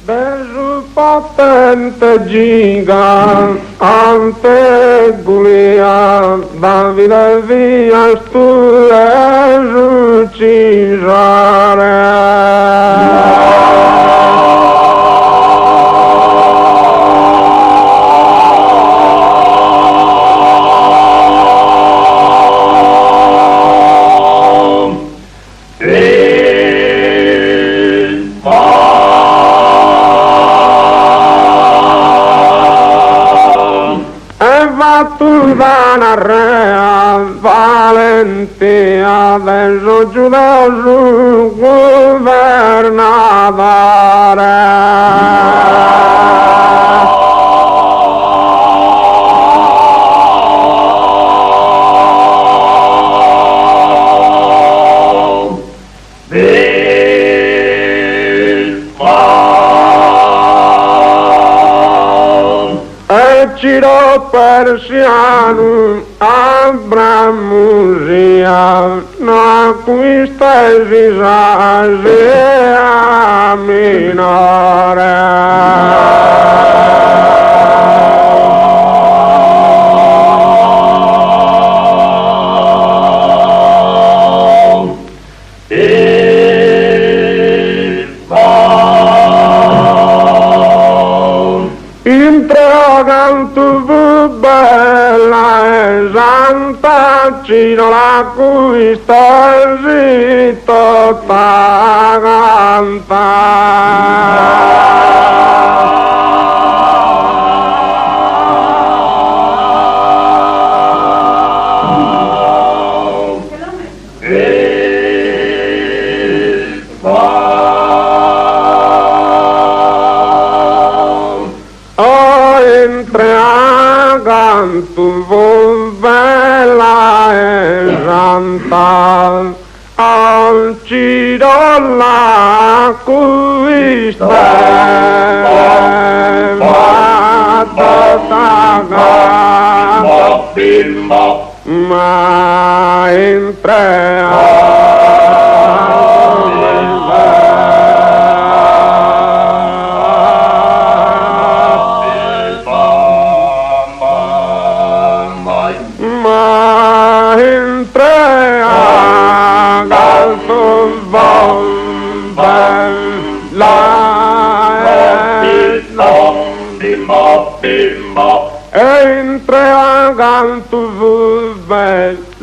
Besu potente gigante Gulia, Davide via tu Vana rea valentia verso giudoso governatore. Ciro persiano Abramusia no questa esisasea minore. Introgantu bella e santa Cino la cui sta zitto canta. Tu bella e santa al Ciro la cui stai ma in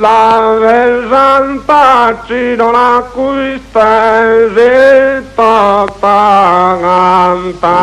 la santa Cino la cui stai zitto canta.